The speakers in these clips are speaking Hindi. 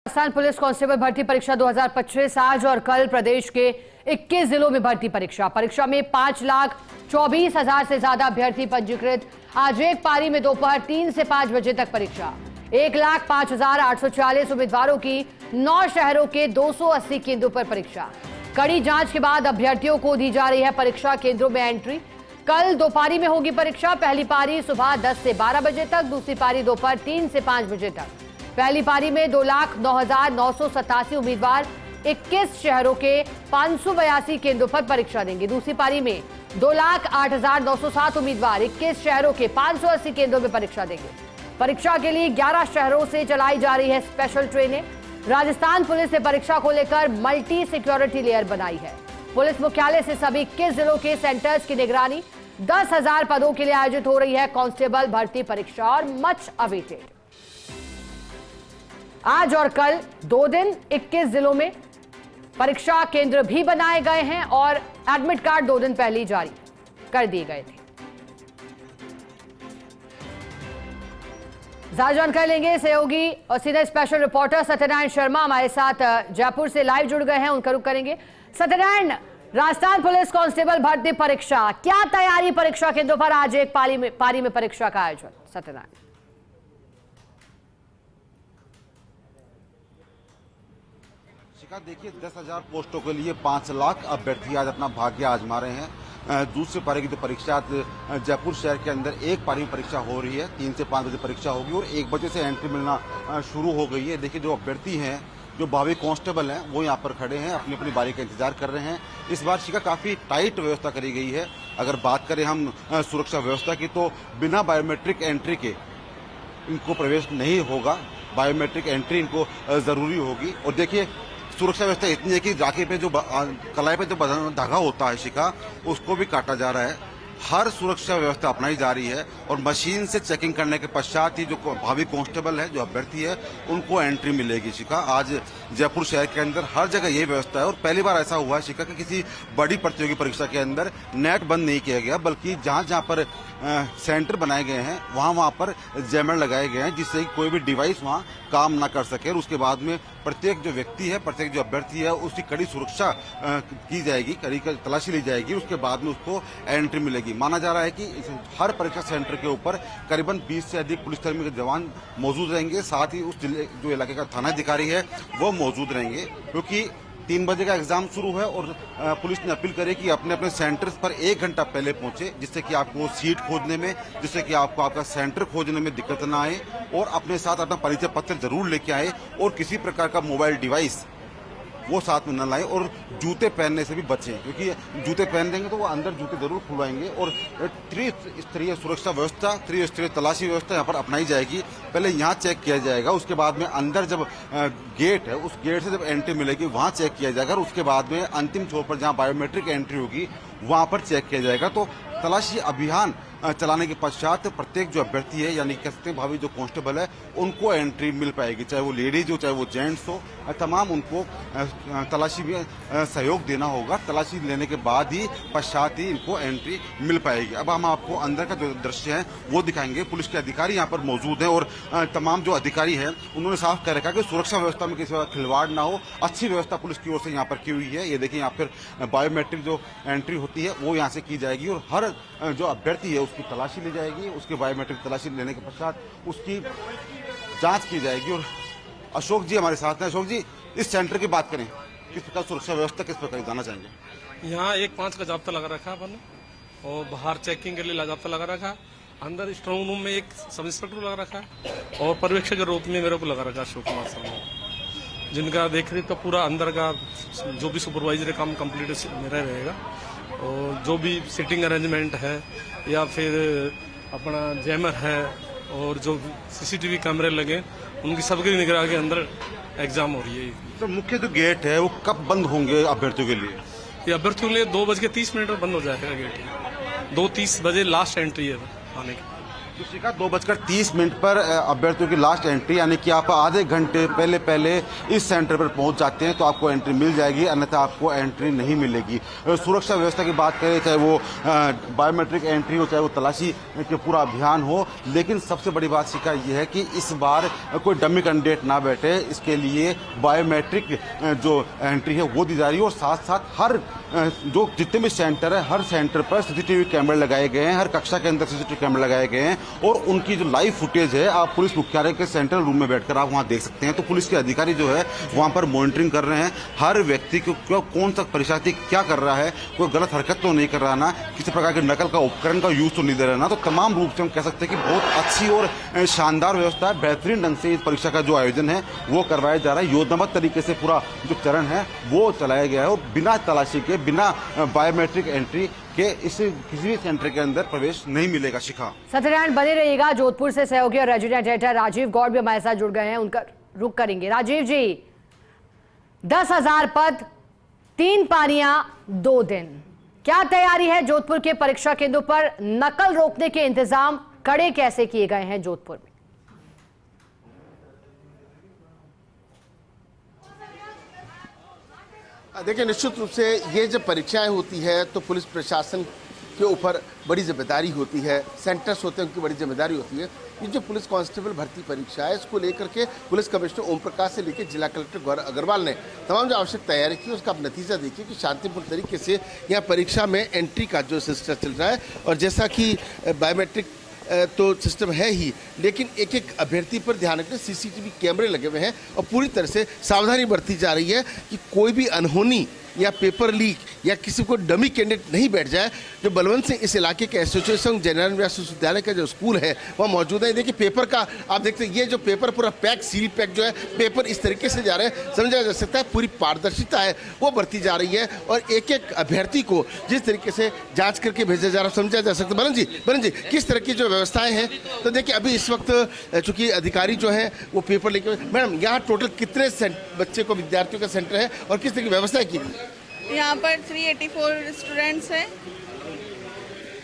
राजस्थान पुलिस कांस्टेबल भर्ती परीक्षा 2025 आज और कल प्रदेश के 21 जिलों में भर्ती परीक्षा में 5,24,000 से ज्यादा अभ्यर्थी पंजीकृत। आज एक पारी में दोपहर 3 से 5 बजे तक परीक्षा। 1,05,840 उम्मीदवारों की 9 शहरों के 280 केंद्रों पर परीक्षा। कड़ी जांच के बाद अभ्यर्थियों को दी जा रही है परीक्षा केंद्रों में एंट्री। कल दो पारी में होगी परीक्षा। पहली पारी सुबह 10 से 12 बजे तक, दूसरी पारी दोपहर 3 से 5 बजे तक। पहली पारी में 2,09,987 उम्मीदवार 21 शहरों के 582 केंद्रों पर परीक्षा देंगे। दूसरी पारी में 2,08,907 उम्मीदवार 21 शहरों के 580 केंद्रों में परीक्षा देंगे। परीक्षा के लिए 11 शहरों से चलाई जा रही है स्पेशल ट्रेनें। राजस्थान पुलिस ने परीक्षा को लेकर मल्टी सिक्योरिटी लेयर बनाई है। पुलिस मुख्यालय से सभी 21 जिलों के सेंटर्स की निगरानी। 10,000 पदों के लिए आयोजित हो रही है कांस्टेबल भर्ती परीक्षा और मच अवेटेड। आज और कल 2 दिन 21 जिलों में परीक्षा केंद्र भी बनाए गए हैं और एडमिट कार्ड 2 दिन पहले ही जारी कर दिए गए थे। ज्यादा जानकारी लेंगे सहयोगी और senior special reporter Satyanarayan Sharma हमारे साथ जयपुर से लाइव जुड़ गए हैं, उनका रुख करेंगे। सत्यनारायण, राजस्थान पुलिस कांस्टेबल भर्ती परीक्षा, क्या तैयारी परीक्षा केंद्रों पर? आज एक पारी में परीक्षा का आयोजन। सत्यनारायण, देखिए 10,000 पोस्टों के लिए 5 लाख अभ्यर्थी आज अपना भाग्य आजमा रहे हैं। दूसरी पारी की जो परीक्षा जयपुर शहर के अंदर एक पारी में परीक्षा हो रही है। 3 से 5 बजे परीक्षा होगी और 1 बजे से एंट्री मिलना शुरू हो गई है। देखिए जो अभ्यर्थी हैं, जो भावी कांस्टेबल हैं, वो यहाँ पर खड़े हैं, अपनी अपनी बारी का इंतजार कर रहे हैं। इस बार शिका काफी टाइट व्यवस्था करी गई है। अगर बात करें हम सुरक्षा व्यवस्था की, तो बिना बायोमेट्रिक एंट्री के इनको प्रवेश नहीं होगा। बायोमेट्रिक एंट्री इनको जरूरी होगी। और देखिए सुरक्षा व्यवस्था इतनी है कि राखी पे जो कलाई पे जो धागा होता है शिका, उसको भी काटा जा रहा है। हर सुरक्षा व्यवस्था अपनाई जा रही है और मशीन से चेकिंग करने के पश्चात ही जो भावी कांस्टेबल है, जो अभ्यर्थी है, उनको एंट्री मिलेगी। शिका आज जयपुर शहर के अंदर हर जगह यही व्यवस्था है और पहली बार ऐसा हुआ है शिका कि किसी बड़ी प्रतियोगी परीक्षा के अंदर नेट बंद नहीं किया गया, बल्कि जहां जहां पर सेंटर बनाए गए हैं वहां पर जैमर लगाए गए हैं, जिससे कोई भी डिवाइस वहां काम ना कर सके। और उसके बाद में प्रत्येक जो व्यक्ति है, प्रत्येक जो अभ्यर्थी है, उसकी कड़ी सुरक्षा की जाएगी, कड़ी तलाशी ली जाएगी। उसके बाद में उसको एंट्री मिलेगी। माना जा रहा है कि हर परीक्षा सेंटर के ऊपर करीबन 20 से अधिक पुलिसकर्मी के जवान मौजूद रहेंगे। साथ ही उस जिले जो इलाके का थाना अधिकारी है वो मौजूद रहेंगे, क्योंकि 3 बजे का एग्जाम शुरू है और पुलिस ने अपील करी कि अपने अपने सेंटर्स पर 1 घंटा पहले पहुंचे, जिससे कि आपको सीट खोजने में, जिससे कि आपको आपका सेंटर खोजने में दिक्कत ना आए। और अपने साथ अपना परिचय पत्र जरूर लेके आए और किसी प्रकार का मोबाइल डिवाइस वो साथ में न लाएं। और जूते पहनने से भी बचें, क्योंकि जूते पहन देंगे तो वो अंदर जूते जरूर खुलवाएंगे। और त्रिस्तरीय सुरक्षा व्यवस्था, त्रिस्तरीय तलाशी व्यवस्था यहाँ पर अपनाई जाएगी। पहले यहाँ चेक किया जाएगा, उसके बाद में अंदर जब गेट है, उस गेट से जब एंट्री मिलेगी वहाँ चेक किया जाएगा। और उसके बाद में अंतिम छोर पर जहाँ बायोमेट्रिक एंट्री होगी वहाँ पर चेक किया जाएगा। तो तलाशी अभियान चलाने के पश्चात प्रत्येक जो अभ्यर्थी है, यानी कह सकते हैं भावी जो कांस्टेबल है, उनको एंट्री मिल पाएगी। चाहे वो लेडीज हो, चाहे वो जेंट्स हो, तमाम उनको तलाशी में सहयोग देना होगा। तलाशी लेने के बाद ही पश्चात ही इनको एंट्री मिल पाएगी। अब हम आपको अंदर का जो दृश्य है वो दिखाएंगे। पुलिस के अधिकारी यहाँ पर मौजूद हैं और तमाम जो अधिकारी हैं उन्होंने साफ कह रखा कि सुरक्षा व्यवस्था में किसी खिलवाड़ ना हो। अच्छी व्यवस्था पुलिस की ओर से यहाँ पर की हुई है। ये देखिए, यहाँ पर बायोमेट्रिक जो एंट्री होती है वो यहाँ से की जाएगी और हर जो अभ्यर्थी है उसकी तलाशी ली जाएगी। उसके बायोमेट्रिक तलाशी लेने के पश्चात उसकी जांच की जाएगी। और अशोक जी हमारे साथ हैं। अशोक जी, इस सेंटर की बात करें, किस प्रकार सुरक्षा व्यवस्था किस प्रकार जाना चाहेंगे? यहाँ 1-5 का जाब्ता लगा रखा है अपन ने, और बाहर चेकिंग के लिए जाब्ता लगा रखा है। अंदर स्ट्रांग रूम में एक सब इंस्पेक्टर लगा रखा है और पर्यवेक्षक के रूप में मेरे को लगा रखा है अशोक कुमार शर्मा, जिनका देख रेख का पूरा अंदर का जो भी सुपरवाइजरी काम कम्प्लीट मेरा रहेगा। और जो भी सीटिंग अरेंजमेंट है या फिर अपना जैमर है और जो सीसीटीवी कैमरे लगे, उनकी सबकी निगरानी के अंदर एग्जाम हो रही है। तो मुख्य जो गेट है वो कब बंद होंगे अभ्यर्थियों के लिए? ये अभ्यर्थियों के लिए 2:30 में बंद हो जाएगा गेट। 2:30 बजे लास्ट एंट्री है आने की। तो शिखा 2:30 पर अभ्यर्थियों की लास्ट एंट्री, यानी कि आप आधे घंटे पहले इस सेंटर पर पहुंच जाते हैं तो आपको एंट्री मिल जाएगी, अन्यथा आपको एंट्री नहीं मिलेगी। सुरक्षा व्यवस्था की बात करें, चाहे वो बायोमेट्रिक एंट्री हो, चाहे वो तलाशी के पूरा अभियान हो, लेकिन सबसे बड़ी बात शिखा ये है कि इस बार कोई डमी कैंडिडेट ना बैठे, इसके लिए बायोमेट्रिक जो एंट्री है वो दी जा रही है। और साथ साथ हर जो जितने भी सेंटर है, हर सेंटर पर सीसीटीवी कैमरे लगाए गए हैं, हर कक्षा के अंदर सीसीटीवी कैमरे लगाए गए हैं और उनकी जो लाइव फुटेज है आप पुलिस मुख्यालय के सेंट्रल रूम में बैठकर आप वहां देख सकते हैं। तो पुलिस के अधिकारी जो है वहां पर मॉनिटरिंग कर रहे हैं, हर व्यक्ति को कौन सा परीक्षार्थी क्या कर रहा है, कोई गलत हरकत तो नहीं कर रहा ना, किसी प्रकार के नकल का उपकरण का यूज तो नहीं दे रहा ना। तो तमाम रूप से हम कह सकते हैं कि बहुत अच्छी और शानदार व्यवस्था है, बेहतरीन ढंग से इस परीक्षा का जो आयोजन है वो करवाया जा रहा है। योजनाबद्ध तरीके से पूरा जो चरण है वो चलाया गया है और बिना तलाशी के, बिना बायोमेट्रिक एंट्री के इस किसी भी सेंटर के अंदर प्रवेश नहीं मिलेगा। शिखा, सत्यनारायण बने रहिएगा। जोधपुर से सहयोगी और रेजिडेंट एडिटर राजीव गौड़ भी हमारे साथ जुड़ गए हैं, उनका रुख करेंगे। राजीव जी, 10,000 पद, 3 पारियां, 2 दिन, क्या तैयारी है जोधपुर के परीक्षा केंद्रों पर? नकल रोकने के इंतजाम कड़े कैसे किए गए हैं जोधपुर में? देखिए, निश्चित रूप से ये जब परीक्षाएं होती है तो पुलिस प्रशासन के ऊपर बड़ी जिम्मेदारी होती है, सेंटर्स होते हैं उनकी बड़ी जिम्मेदारी होती है। ये जो पुलिस कांस्टेबल भर्ती परीक्षा है, इसको लेकर के पुलिस कमिश्नर ओम प्रकाश से लेकर जिला कलेक्टर गौरव अग्रवाल ने तमाम जो आवश्यक तैयारी की, उसका आप नतीजा देखिए कि शांतिपूर्ण तरीके से यहाँ परीक्षा में एंट्री का जो सिस्टम चल रहा है। और जैसा कि बायोमेट्रिक तो सिस्टम है ही, लेकिन एक एक अभ्यर्थी पर ध्यान रखने सीसीटीवी कैमरे लगे हुए हैं और पूरी तरह से सावधानी बरती जा रही है कि कोई भी अनहोनी या पेपर लीक या किसी को डमी कैंडिडेट नहीं बैठ जाए। जो बलवंत सिंह इस इलाके के एसोसिएशन जनरल विश्वविद्यालय का जो स्कूल है वहाँ मौजूद है। देखिए, पेपर का आप देखते हैं, ये जो पेपर पूरा पैक, सील पैक जो है, पेपर इस तरीके से जा रहे हैं, समझा जा सकता है पूरी पारदर्शिता है वो बरती जा रही है। और एक एक अभ्यर्थी को जिस तरीके से जाँच करके भेजा जा रहा है समझा जा सकता है। बलन जी, किस तरह की जो व्यवस्थाएँ हैं? तो देखिए, अभी इस वक्त चूँकि अधिकारी जो है वो पेपर लेके, मैडम यहाँ टोटल कितने बच्चे को, विद्यार्थियों का सेंटर है और किस तरह की व्यवस्था की गई? यहाँ पर 384 स्टूडेंट्स हैं।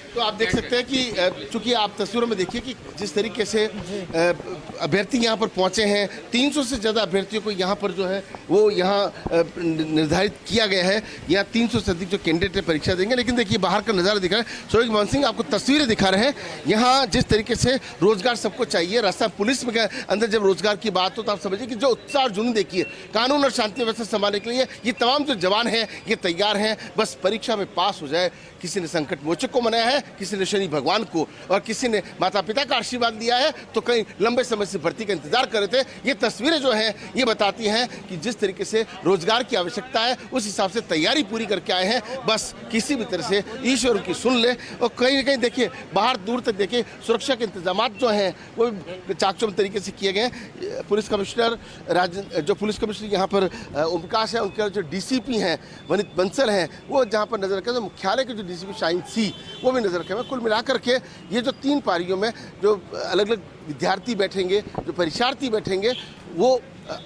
तो आप देख सकते हैं कि चूंकि आप तस्वीरों में देखिए कि जिस तरीके से अभ्यर्थी यहाँ पर पहुँचे हैं, 300 से ज़्यादा अभ्यर्थियों को यहाँ पर जो है वो यहाँ निर्धारित किया गया है। यहाँ 300 से अधिक जो कैंडिडेट परीक्षा देंगे। लेकिन देखिए, बाहर का नज़ारा दिखा रहा है, सोहेल मोहन सिंह आपको तस्वीरें दिखा रहे हैं। यहाँ जिस तरीके से रोजगार सबको चाहिए, रास्ता पुलिस में अंदर जब रोजगार की बात हो तो आप समझिए कि जो उत्साह और जुनून देखिए कानून और शांति व्यवस्था संभालने के लिए, ये तमाम जो जवान हैं ये तैयार हैं, बस परीक्षा में पास हो जाए। किसी ने संकट मोचक को मनाया है, किसी ने शनि भगवान को, और किसी ने माता पिता का आशीर्वाद लिया है, तो कई लंबे समय से भर्ती का इंतजार कर रहे थे। ये तस्वीरें जो हैं ये बताती हैं कि जिस तरीके से रोजगार की आवश्यकता है उस हिसाब से तैयारी पूरी करके आए हैं। बस किसी भी तरह से ईश्वर उनकी सुन ले। और कहीं ना कहीं देखिए, बाहर दूर तक देखिए सुरक्षा के इंतजाम जो हैं वो चाकचौंध तरीके से किए गए हैं। पुलिस कमिश्नर जो पुलिस कमिश्नर यहाँ पर ओम प्रकाश है, उनके जो डीसीपी हैं वनित बंसल हैं, वो जहाँ पर नजर रखे, मुख्यालय के जो डीसीपी शाहीन सी वो भी नजर रखे हुए। कुल मिलाकर के ये जो 3 पारियों में जो अलग अलग विद्यार्थी बैठेंगे, जो परीक्षार्थी बैठेंगे, वो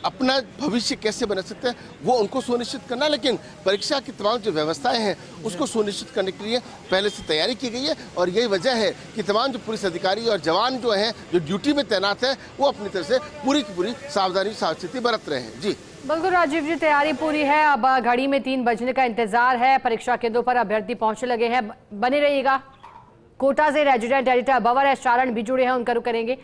अपना भविष्य कैसे बना सकते हैं वो उनको सुनिश्चित करना। लेकिन परीक्षा की तमाम जो व्यवस्थाएं हैं उसको सुनिश्चित करने के लिए पहले से तैयारी की गई है। और यही वजह है कि तमाम जो पुलिस अधिकारी और जवान जो हैं जो ड्यूटी में तैनात हैं वो अपनी तरफ से पूरी की पूरी सावधानी सावचेती बरत रहे हैं। जी बिल्कुल राजीव जी, तैयारी पूरी है। अब घड़ी में 3 बजने का इंतजार है। परीक्षा केंद्रों पर अभ्यर्थी पहुंचने लगे हैं। बने रहिएगा। कोटा से रेजिडेंट एडिटर भंवर एस चारण भी जुड़े हैं, उनका रुख करेंगे।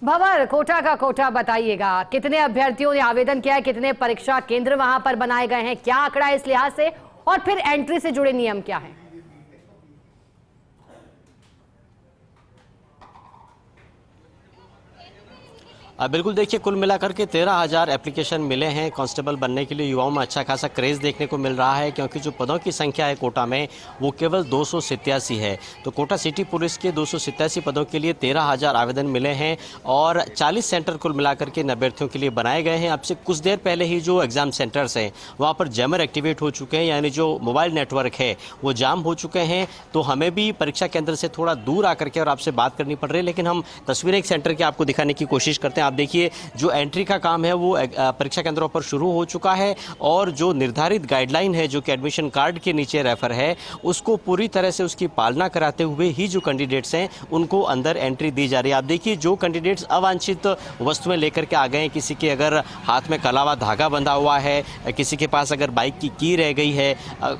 भंवर, कोटा का कोटा बताइएगा, कितने अभ्यर्थियों ने आवेदन किया है, कितने परीक्षा केंद्र वहां पर बनाए गए हैं, क्या आंकड़ा है इस लिहाज से, और फिर एंट्री से जुड़े नियम क्या है? बिल्कुल, देखिए, कुल मिलाकर के 13,000 एप्लीकेशन मिले हैं कांस्टेबल बनने के लिए। युवाओं में अच्छा खासा क्रेज़ देखने को मिल रहा है, क्योंकि जो पदों की संख्या है कोटा में वो केवल 287 है। तो कोटा सिटी पुलिस के 287 पदों के लिए 13,000 आवेदन मिले हैं और 40 सेंटर कुल मिलाकर के अभ्यर्थियों के लिए बनाए गए हैं। अब से कुछ देर पहले ही जो एग्ज़ाम सेंटर्स हैं वहाँ पर जैमर एक्टिवेट हो चुके हैं, यानी जो मोबाइल नेटवर्क है वो जाम हो चुके हैं। तो हमें भी परीक्षा केंद्र से थोड़ा दूर आकर के और आपसे बात करनी पड़ रही है, लेकिन हम तस्वीरें एक सेंटर की आपको दिखाने की कोशिश करते हैं। आप देखिए जो एंट्री का काम है वो परीक्षा केंद्रों पर शुरू हो चुका है और जो निर्धारित गाइडलाइन है जो कि एडमिशन कार्ड के नीचे रेफर है उसको पूरी तरह से उसकी पालना कराते हुए ही जो कैंडिडेट्स हैं उनको अंदर एंट्री दी जा रही है। आप देखिए जो कैंडिडेट्स अवांछित वस्तुएं लेकर के आ गए हैं, किसी के अगर हाथ में कलावा धागा बंधा हुआ है, किसी के पास अगर बाइक की रह गई है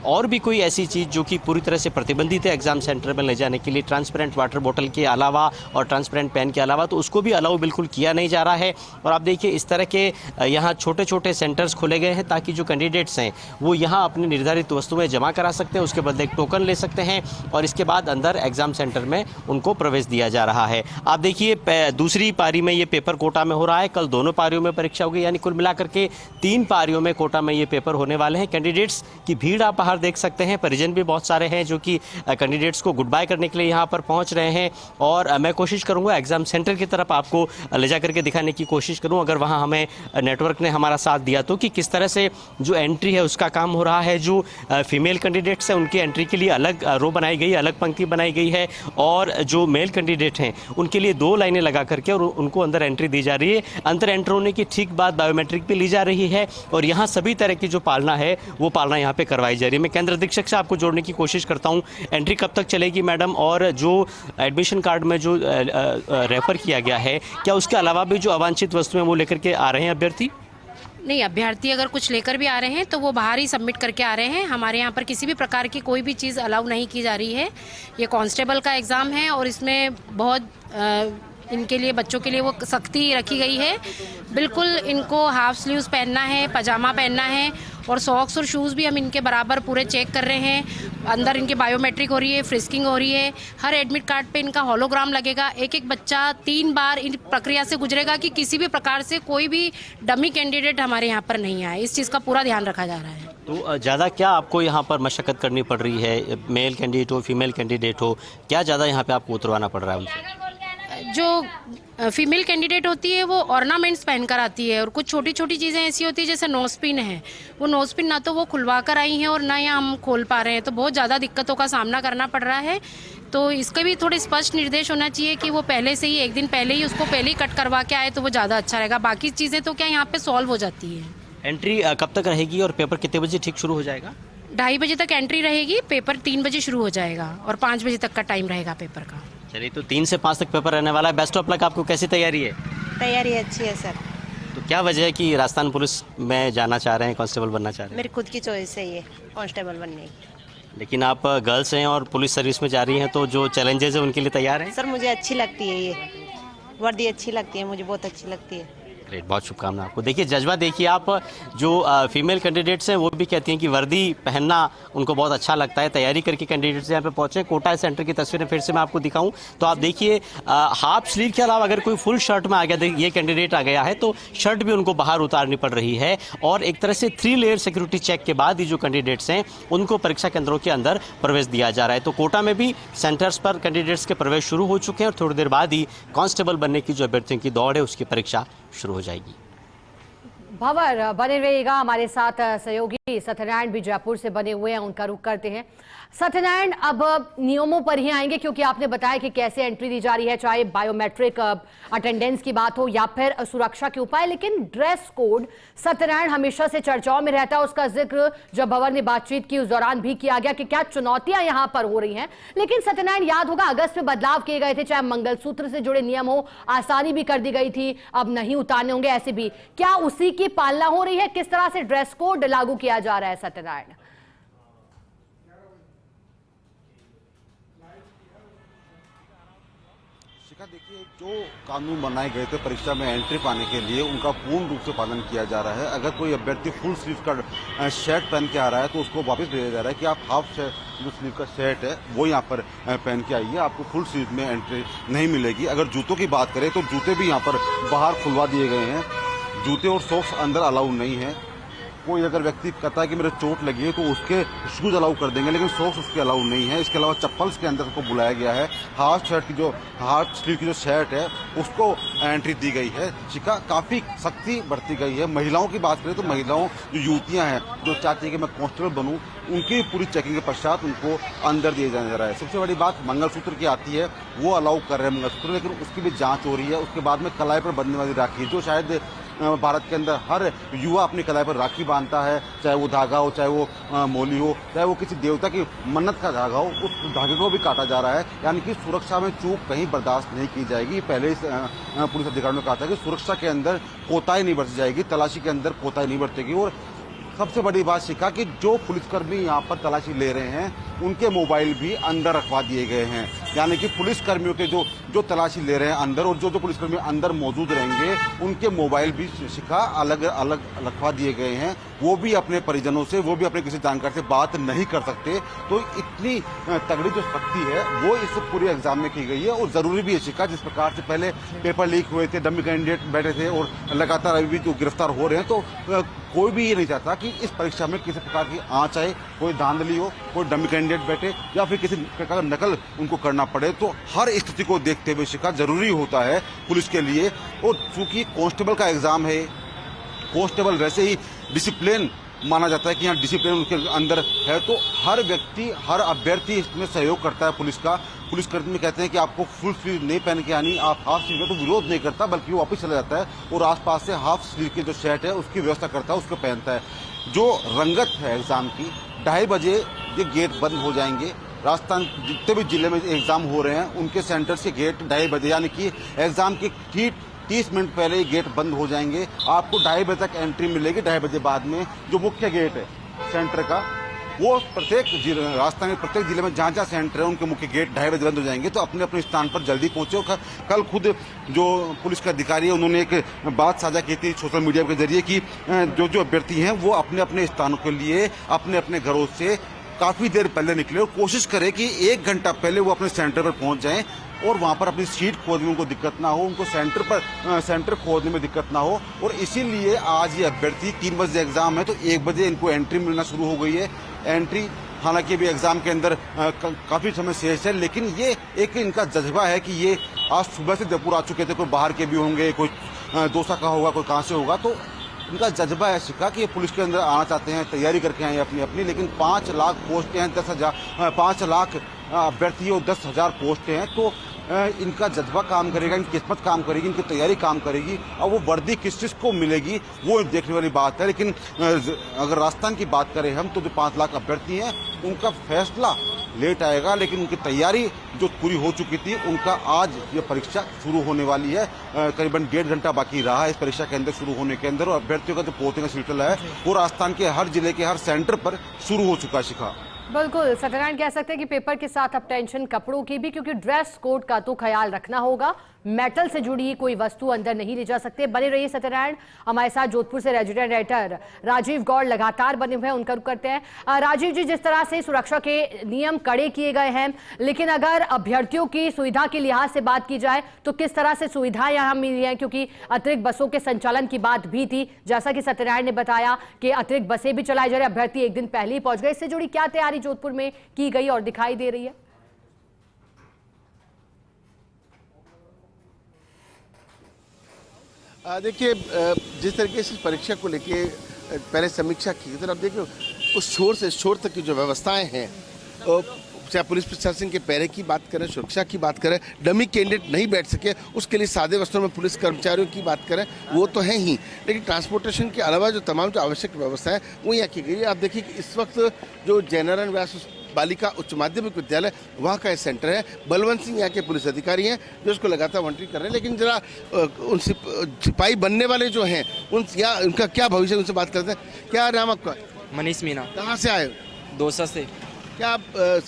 और भी कोई ऐसी चीज़ जो कि पूरी तरह से प्रतिबंधित है एग्जाम सेंटर में ले जाने के लिए, ट्रांसपेरेंट वाटर बोतल के अलावा और ट्रांसपेरेंट पेन के अलावा, तो उसको भी अलाउ बिल्कुल किया नहीं जा रहा है। और आप देखिए इस तरह के यहाँ छोटे छोटे सेंटर्स खोले गए हैं ताकि जो कैंडिडेट्स हैं वो यहाँ अपनी निर्धारित वस्तुएं जमा करा सकते हैं, उसके बदले एक टोकन ले सकते हैं और इसके बाद अंदर एग्जाम सेंटर में उनको प्रवेश दिया जा रहा है। आप देखिए दूसरी पारी में ये पेपर कोटा में हो रहा है, कल दोनों पारियों में परीक्षा होगी, यानी कुल मिलाकर के 3 पारियों में कोटा में ये पेपर होने वाले हैं। कैंडिडेट्स की भीड़ आप बाहर देख सकते हैं, परिजन भी बहुत सारे हैं जो कि कैंडिडेट्स को गुड बाय करने के लिए यहाँ पर पहुँच रहे हैं और मैं कोशिश करूँगा एग्जाम सेंटर की तरफ आपको ले जा करके दिखाने की कोशिश करूँ, अगर वहाँ हमें नेटवर्क ने हमारा साथ दिया तो, कि किस तरह से जो एंट्री है उसका काम हो रहा है। जो फीमेल कैंडिडेट्स हैं उनकी एंट्री के लिए अलग रो बनाई गई, अलग पंक्ति बनाई गई है और जो मेल कैंडिडेट हैं उनके लिए 2 लाइनें लगा करके और उनको अंदर एंट्री दी जा रही है। अंदर एंटर होने की ठीक बाद बायोमेट्रिक भी ली जा रही है और यहाँ सभी तरह की जो पालना है वो पालना यहाँ पे करवाई जा रही है। मैं केंद्र अधीक्षक से आपको जोड़ने की कोशिश करता हूँ। एंट्री कब तक चलेगी मैडम, और जो एडमिशन कार्ड में जो रेफर किया गया है क्या उसके अलावा भी जो अवांछित वस्तुएं वो लेकर के आ रहे हैं अभ्यर्थी? नहीं, अभ्यर्थी अगर कुछ लेकर भी आ रहे हैं तो वो बाहर ही सबमिट करके आ रहे हैं। हमारे यहाँ पर किसी भी प्रकार की कोई भी चीज़ अलाउ नहीं की जा रही है। ये कांस्टेबल का एग्ज़ाम है और इसमें बहुत इनके लिए बच्चों के लिए वो सख्ती रखी गई है। बिल्कुल इनको हाफ स्लीव्स पहनना है, पजामा पहनना है और सॉक्स और शूज़ भी हम इनके बराबर पूरे चेक कर रहे हैं। अंदर इनके बायोमेट्रिक हो रही है, फ्रिस्किंग हो रही है। हर एडमिट कार्ड पे इनका होलोग्राम लगेगा। एक बच्चा 3 बार इन प्रक्रिया से गुजरेगा कि किसी भी प्रकार से कोई भी डमी कैंडिडेट हमारे यहाँ पर नहीं आए। इस चीज़ का पूरा ध्यान रखा जा रहा है। तो ज़्यादा क्या आपको यहाँ पर मशक्क़त करनी पड़ रही है, मेल कैंडिडेट हो फीमेल कैंडिडेट हो, क्या ज़्यादा यहाँ पर आपको उतरवाना पड़ रहा है उनसे? जो फीमेल कैंडिडेट होती है वो ऑर्नामेंट्स पहनकर आती है और कुछ छोटी छोटी चीज़ें ऐसी होती है जैसे नोजपिन है, वो नोजपिन ना तो वो खुलवा कर आई हैं और ना ही हम खोल पा रहे हैं, तो बहुत ज़्यादा दिक्कतों का सामना करना पड़ रहा है। तो इसका भी थोड़े स्पष्ट निर्देश होना चाहिए कि वो पहले से ही 1 दिन पहले ही उसको पहले ही कट करवा के आए तो वो ज़्यादा अच्छा रहेगा। बाकी चीज़ें तो क्या यहाँ पे सॉल्व हो जाती है। एंट्री कब तक रहेगी और पेपर कितने बजे ठीक शुरू हो जाएगा? 2:30 बजे तक एंट्री रहेगी, पेपर 3 बजे शुरू हो जाएगा और 5 बजे तक का टाइम रहेगा पेपर का। चलिए, तो 3 से 5 तक पेपर रहने वाला है। बेस्ट ऑफ लक आपको। कैसी तैयारी है? तैयारी अच्छी है सर। तो क्या वजह है कि राजस्थान पुलिस में जाना चाह रहे हैं, कांस्टेबल बनना चाह रहे हैं? मेरी खुद की चॉइस है ये कांस्टेबल बनने की। लेकिन आप गर्ल्स हैं और पुलिस सर्विस में जा रही हैं, तो जो चैलेंजेस हैं उनके लिए तैयार हैं? सर मुझे अच्छी लगती है, ये वर्दी अच्छी लगती है, मुझे बहुत अच्छी लगती है। ग्रेट, बहुत शुभकामना आपको। देखिए जज्बा देखिए आप, जो फीमेल कैंडिडेट्स हैं वो भी कहती हैं कि वर्दी पहनना उनको बहुत अच्छा लगता है। तैयारी करके कैंडिडेट्स यहाँ पे पहुंचे। कोटा सेंटर की तस्वीरें फिर से मैं आपको दिखाऊं तो आप देखिए हाफ स्लीव के अलावा अगर कोई फुल शर्ट में आ गया, ये कैंडिडेट आ गया है तो शर्ट भी उनको बाहर उतारनी पड़ रही है और एक तरह से 3 लेयर सिक्योरिटी चेक के बाद ही जो कैंडिडेट्स हैं उनको परीक्षा केंद्रों के अंदर प्रवेश दिया जा रहा है। तो कोटा में भी सेंटर्स पर कैंडिडेट्स के प्रवेश शुरू हो चुके हैं और थोड़ी देर बाद ही कांस्टेबल बनने की जो अभ्यर्थियों की दौड़ है उसकी परीक्षा शुरू हो जाएगी। भंवर बने रहिएगा हमारे साथ। सहयोगी सत्यनारायण भी जयपुर से बने हुए हैं, उनका रुख करते हैं। सत्यनारायण, अब नियमों पर ही आएंगे क्योंकि आपने बताया कि कैसे एंट्री दी जा रही है, चाहे बायोमेट्रिक अटेंडेंस की बात हो या फिर सुरक्षा के उपाय, लेकिन ड्रेस कोड सत्यनारायण हमेशा से चर्चाओं में रहता है। उसका जिक्र जब भंवर ने बातचीत की उस दौरान भी किया गया कि क्या चुनौतियां यहां पर हो रही हैं। लेकिन सत्यनारायण, याद होगा अगस्त में बदलाव किए गए थे, चाहे मंगलसूत्र से जुड़े नियम हो, आसानी भी कर दी गई थी, अब नहीं उतारने होंगे, ऐसे भी क्या उसी की पालना हो रही है? किस तरह से ड्रेस कोड लागू किया जा रहा है सत्यनारायण? देखिए, जो कानून बनाए गए थे परीक्षा में एंट्री पाने के लिए उनका पूर्ण रूप से पालन किया जा रहा है। अगर कोई अभ्यर्थी फुल स्लीव का शर्ट पहन के आ रहा है तो उसको वापस भेजा जा रहा है कि आप हाफ जो स्लीव का शर्ट है वो यहाँ पर पहन के आइए, आपको फुल स्लीव में एंट्री नहीं मिलेगी। अगर जूतों की बात करें तो जूते भी यहाँ पर बाहर खुलवा दिए गए हैं, जूते और सॉक्स अंदर अलाउ नहीं है। कोई अगर व्यक्ति कहता है कि मेरे चोट लगी है तो उसके शूज अलाउ कर देंगे, लेकिन सॉक्स उसके अलाउ नहीं है। इसके अलावा चप्पल्स के अंदर उसको बुलाया गया है। हाफ स्लीव की जो शर्ट है उसको एंट्री दी गई है। शिखा, काफी सख्ती बरती गई है। महिलाओं की बात करें तो महिलाओं जो युवतियां हैं जो चाहती है कि मैं कांस्टेबल बनूं, उनकी पूरी चेकिंग के पश्चात उनको अंदर दिए जाने जा रहा है। सबसे बड़ी बात मंगलसूत्र की आती है, वो अलाउ कर रहे हैं मंगलसूत्र, लेकिन उसकी भी जांच हो रही है। उसके बाद में कलाई पर बंधने वाली राखी, जो शायद भारत के अंदर हर युवा अपनी कलाई पर राखी बांधता है, चाहे वो धागा हो, चाहे वो मोली हो, चाहे वो किसी देवता की मन्नत का धागा हो, उस धागे को भी काटा जा रहा है। यानी कि सुरक्षा में चूक कहीं बर्दाश्त नहीं की जाएगी। पहले पुलिस अधिकारियों ने कहा था कि सुरक्षा के अंदर कोताही नहीं बरती जाएगी, तलाशी के अंदर कोताही नहीं बरतेगी। और सबसे बड़ी बात शिखा कि जो पुलिसकर्मी यहाँ पर तलाशी ले रहे हैं उनके मोबाइल भी अंदर रखवा दिए गए हैं। यानी कि पुलिसकर्मियों के जो तलाशी ले रहे हैं अंदर, और जो पुलिसकर्मी अंदर मौजूद रहेंगे उनके मोबाइल भी शिखा अलग अलग रखवा दिए गए हैं। वो भी अपने परिजनों से, वो भी अपने किसी जानकार से बात नहीं कर सकते। तो इतनी तगड़ी जो सख्ती है वो इस पूरे एग्जाम में की गई है। और जरूरी भी है शिखा, जिस प्रकार से पहले पेपर लीक हुए थे, डमी कैंडिडेट बैठे थे और लगातार अभी भी जो गिरफ्तार हो रहे हैं, तो कोई भी ये नहीं चाहता कि इस परीक्षा में किसी प्रकार की आंच आए, कोई धांधली हो, कोई डमी कैंडिडेट बैठे या फिर किसी प्रकार का नकल उनको करना पड़े। तो हर स्थिति को देखते हुए शिखा जरूरी होता है पुलिस के लिए। और चूंकि कांस्टेबल का एग्जाम है, कांस्टेबल वैसे ही डिसिप्लिन माना जाता है कि यहाँ डिसिप्लिन उनके अंदर है, तो हर व्यक्ति, हर अभ्यर्थी इसमें सहयोग करता है पुलिस का। पुलिसकर्मी कहते हैं कि आपको फुल स्लीव नहीं पहन के आनी, आप हाफ स्लीव में तो विरोध नहीं करता, बल्कि वो वापस चला जाता है और आसपास से हाफ स्लीव की जो शर्ट है उसकी व्यवस्था करता है, उसको पहनता है। जो रंगत है एग्जाम की, 2:30 बजे ये गेट बंद हो जाएंगे। राजस्थान जितने भी जिले में एग्जाम हो रहे हैं उनके सेंटर से गेट 2:30 बजे, यानी कि एग्जाम की ठीक 30 मिनट पहले ये गेट बंद हो जाएंगे। आपको 2:30 बजे तक एंट्री मिलेगी। 2:30 बजे बाद में जो मुख्य गेट है सेंटर का, वो प्रत्येक जिले, राजस्थान में प्रत्येक जिले में जहाँ जहाँ सेंटर है उनके मुख्य गेट 2:30 बजे बंद हो जाएंगे। तो अपने अपने स्थान पर जल्दी पहुंचे। कल खुद जो पुलिस के अधिकारी है उन्होंने एक बात साझा की थी सोशल मीडिया के जरिए कि जो अभ्यर्थी हैं वो अपने अपने स्थानों के लिए अपने अपने घरों से काफी देर पहले निकले और कोशिश करें कि 1 घंटा पहले वो अपने सेंटर पर पहुंच जाएं और वहां पर अपनी सीट खोजने में उनको दिक्कत ना हो, उनको सेंटर खोजने में दिक्कत ना हो। और इसीलिए आज ये अभ्यर्थी 3 बजे एग्जाम है तो 1 बजे इनको एंट्री मिलना शुरू हो गई है। एंट्री हालांकि अभी एग्जाम के अंदर काफी समय शेष है, लेकिन ये एक इनका जज्बा है कि ये आज सुबह से जयपुर आ चुके थे। कोई बाहर के भी होंगे, कोई दौसा का होगा, कोई कहाँ से होगा। तो इनका जज्बा है शिखा कि ये पुलिस के अंदर आना चाहते हैं, तैयारी करके आए अपनी अपनी। लेकिन 5 लाख पोस्टें हैं, 5 लाख अभ्यर्थी और 10,000 पोस्टें हैं। तो इनका जज्बा काम करेगा, इनकी किस्मत काम करेगी, इनकी तैयारी काम करेगी। और वो वर्दी किस चीज़ को मिलेगी वो देखने वाली बात है। लेकिन अगर राजस्थान की बात करें हम, तो जो 5 लाख अभ्यर्थी हैं उनका फैसला लेट आएगा, लेकिन उनकी तैयारी जो पूरी हो चुकी थी, उनका आज ये परीक्षा शुरू होने वाली है। करीबन 1.5 घंटा बाकी रहा है इस परीक्षा के अंदर शुरू होने के अंदर। और अभ्यर्थियों का जो पहुंचने का सिलसिला है वो राजस्थान के हर जिले के हर सेंटर पर शुरू हो चुका है शिखा। बिल्कुल सत्यनारायण, कह सकते हैं कि पेपर के साथ अब टेंशन कपड़ों की भी, क्योंकि ड्रेस कोड का तो ख्याल रखना होगा। मेटल से जुड़ी कोई वस्तु अंदर नहीं ले जा सकते। बने रहिए सत्यनारायण, हमारे साथ जोधपुर से रेजिडेंट राइटर राजीव गौड़ लगातार बने हुए हैं, उनका रुख करते हैं। राजीव जी, जिस तरह से सुरक्षा के नियम कड़े किए गए हैं, लेकिन अगर अभ्यर्थियों की सुविधा के लिहाज से बात की जाए तो किस तरह से सुविधाएं यहाँ मिली हैं? क्योंकि अतिरिक्त बसों के संचालन की बात भी थी, जैसा कि सत्यनारायण ने बताया कि अतिरिक्त बसें भी चलाई जा रही, अभ्यर्थी 1 दिन पहले ही पहुंच गए। इससे जुड़ी क्या तैयारी जोधपुर में की गई और दिखाई दे रही है? देखिए, जिस तरीके से परीक्षा को लेके पहले समीक्षा की, तो अब देखिए उस छोर से छोर तक की जो व्यवस्थाएं हैं, चाहे पुलिस प्रशासन के पहरे की बात करें, सुरक्षा की बात करें, डमी कैंडिडेट नहीं बैठ सके उसके लिए सादे वस्त्रों में पुलिस कर्मचारियों की बात करें, वो तो है ही, लेकिन ट्रांसपोर्टेशन के अलावा जो तमाम जो आवश्यक व्यवस्था है वो यहाँ की गई है। आप देखिए कि इस वक्त जो जयनारायण व्यास बालिका उच्च माध्यमिक विद्यालय वहाँ का सेंटर है। बलवंत सिंह यहाँ के पुलिस अधिकारी हैं जो उसको लगातार मॉनिटरिंग कर रहे हैं। लेकिन जरा उन सिपाही बनने वाले जो हैं उनका क्या भविष्य, उनसे बात करते हैं। क्या नाम आपका? मनीष मीना। कहाँ से आए? दौसा से। क्या आप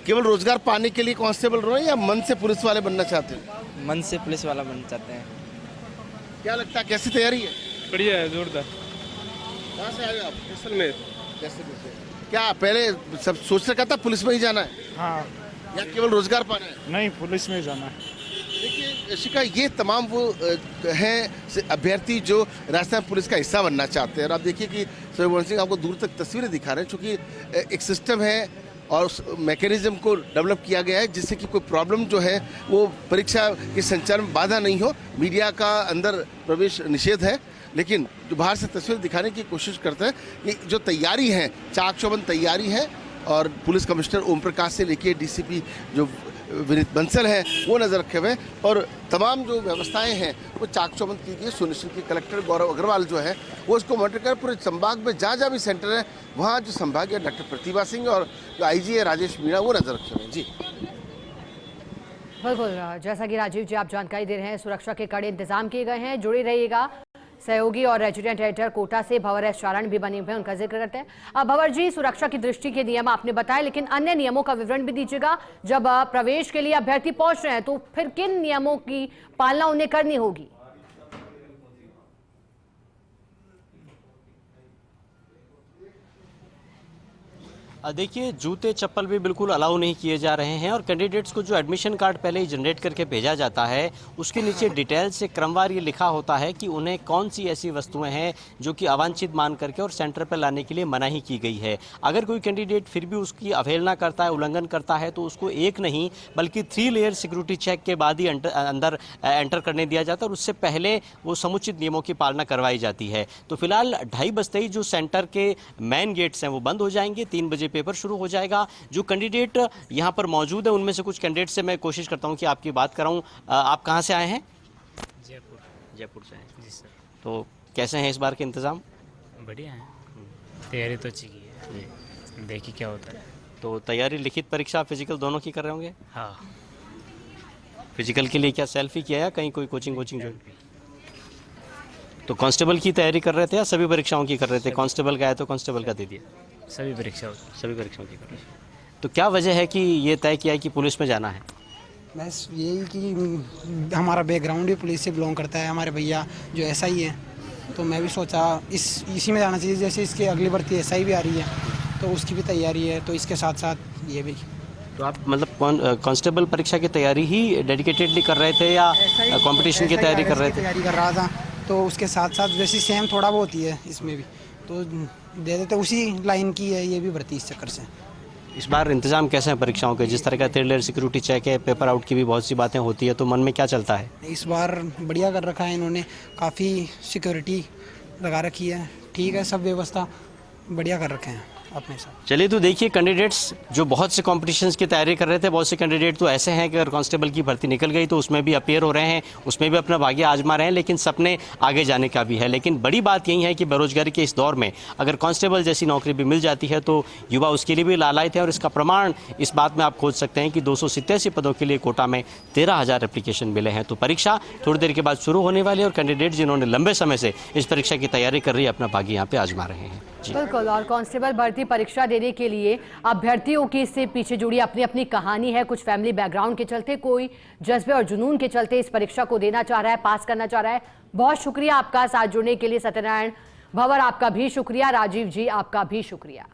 केवल रोजगार पाने के लिए कांस्टेबल रहे या मन से पुलिस वाले बनना चाहते हैं? मन से पुलिस वाला बनना चाहते हैं। क्या लगता है कैसी तैयारी है? बढ़िया है, जोरदार। कहाँ से आए आप? जैसलमेर। जैसलमेर। क्या पहले सब सोच रखा था पुलिस में ही जाना है? हाँ। या केवल रोजगार पाना है? नहीं, पुलिस में जाना है। देखिए शिखा, ये तमाम वो हैं अभ्यर्थी जो राजस्थान पुलिस का हिस्सा बनना चाहते हैं। और आप देखिए कि सूर्यवंशी सिंह आपको दूर तक तस्वीरें दिखा रहे हैं, चूँकि एक सिस्टम है और उस मैकेनिज्म को डेवलप किया गया है जिससे कि कोई प्रॉब्लम जो है वो परीक्षा के संचालन में बाधा नहीं हो। मीडिया का अंदर प्रवेश निषेध है, लेकिन जो बाहर से तस्वीर दिखाने की कोशिश करते हैं कि जो तैयारी है, चाक चौबंद तैयारी है। और पुलिस कमिश्नर ओम प्रकाश से लेके डीसीपी जो विनीत बंसल है वो नजर रखे हुए, और तमाम जो व्यवस्थाएं हैं वो चाक चौबंद की गई सुनिश्चित की। कलेक्टर गौरव अग्रवाल जो है वो इसको मॉनिटर कर पूरे संभाग में जहाँ जहाँ भी सेंटर है वहाँ जो संभागीय डॉक्टर प्रतिभा सिंह और जो आईजी है राजेश मीणा वो नजर रखे हुए हैं। जी बिल्कुल, जैसा कि राजीव जी आप जानकारी दे रहे हैं, सुरक्षा के कड़े इंतजाम किए गए हैं। जुड़े रहिएगा। सहयोगी और रेजिडेंट एडिटर कोटा से भंवर एस चारण भी बने हुए हैं, उनका जिक्र करते हैं। अब भंवर जी, सुरक्षा की दृष्टि के नियम आपने बताए, लेकिन अन्य नियमों का विवरण भी दीजिएगा। जब प्रवेश के लिए अभ्यर्थी पहुंच रहे हैं तो फिर किन नियमों की पालना उन्हें करनी होगी? देखिए, जूते चप्पल भी बिल्कुल अलाउ नहीं किए जा रहे हैं और कैंडिडेट्स को जो एडमिशन कार्ड पहले ही जनरेट करके भेजा जाता है उसके नीचे डिटेल से क्रमवार ये लिखा होता है कि उन्हें कौन सी ऐसी वस्तुएं हैं जो कि अवांछित मान करके और सेंटर पर लाने के लिए मनाही की गई है। अगर कोई कैंडिडेट फिर भी उसकी अवहेलना करता है, उल्लंघन करता है, तो उसको एक नहीं बल्कि 3 लेयर सिक्योरिटी चेक के बाद ही अंदर एंटर करने दिया जाता है और उससे पहले वो समुचित नियमों की पालना करवाई जाती है। तो फिलहाल 2:30 बजते ही जो सेंटर के मेन गेट्स हैं वो बंद हो जाएंगे, 3 बजे पेपर शुरू हो जाएगा। जो कैंडिडेट यहाँ पर मौजूद है उनमें से कुछ कैंडिडेट से मैं कोशिश करता हूँ कि आपकी बात कराऊँ। आप कहाँ से आए हैं? जयपुर से हैं। जी सर। तो कैसे हैं इस बार के इंतजाम? बढ़िया है, तैयारी तो अच्छी की है, देखिए क्या होता है। तो तैयारी लिखित परीक्षा फिजिकल दोनों की कर रहे होंगे? हाँ। फिजिकल के लिए क्या सेल्फी किया या कहीं कोई कोचिंग जो? तो कांस्टेबल की तैयारी कर रहे थे या सभी परीक्षाओं की कर रहे थे? कांस्टेबल का है तो कांस्टेबल का दे दिया? सभी परीक्षाओं की कर रहे हैं। तो क्या वजह है कि ये तय किया कि पुलिस में जाना है? बस यही कि हमारा बैकग्राउंड भी पुलिस से बिलोंग करता है, हमारे भैया जो ऐसा ही है, तो मैं भी सोचा इसी में जाना चाहिए। जैसे इसके अगली भर्ती SI भी आ रही है तो उसकी भी तैयारी है, तो इसके साथ साथ ये भी। तो आप मतलब कांस्टेबल परीक्षा की तैयारी ही डेडिकेटेडली कर रहे थे या कंपटीशन की तैयारी कर रहे थे? तैयारी कर रहा था, तो उसके साथ साथ वैसे सेम थोड़ा बहुत ही है इसमें भी, तो दे देते उसी लाइन की है ये भी भर्ती इस चक्कर से। इस बार इंतजाम कैसे हैं परीक्षाओं के? जिस तरह का 3 लेयर सिक्योरिटी चेक है, पेपर आउट की भी बहुत सी बातें होती है, तो मन में क्या चलता है? इस बार बढ़िया कर रखा है इन्होंने, काफ़ी सिक्योरिटी लगा रखी है, ठीक है, सब व्यवस्था बढ़िया कर रखे हैं अपने साथ। चलिए, तो देखिए कैंडिडेट्स जो बहुत से कॉम्पिटिशन्स की तैयारी कर रहे थे, बहुत से कैंडिडेट तो ऐसे हैं कि अगर कांस्टेबल की भर्ती निकल गई तो उसमें भी अपीयर हो रहे हैं, उसमें भी अपना भाग्य आजमा रहे हैं, लेकिन सपने आगे जाने का भी है। लेकिन बड़ी बात यही है कि बेरोजगारी के इस दौर में अगर कांस्टेबल जैसी नौकरी भी मिल जाती है तो युवा उसके लिए भी लालायित है। और इसका प्रमाण इस बात में आप खोज सकते हैं कि 287 पदों के लिए कोटा में 13,000 एप्लीकेशन मिले हैं। तो परीक्षा थोड़ी देर के बाद शुरू होने वाली है और कैंडिडेट जिन्होंने लंबे समय से इस परीक्षा की तैयारी कर रही है अपना भाग्य यहाँ पे आजमा रहे हैं। बिल्कुल, और कांस्टेबल भर्ती परीक्षा देने के लिए अभ्यर्थियों की इससे पीछे जुड़ी अपनी अपनी कहानी है। कुछ फैमिली बैकग्राउंड के चलते, कोई जज्बे और जुनून के चलते इस परीक्षा को देना चाह रहा है, पास करना चाह रहा है। बहुत शुक्रिया आपका साथ जुड़ने के लिए सत्यनारायण। भंवर आपका भी शुक्रिया, राजीव जी आपका भी शुक्रिया।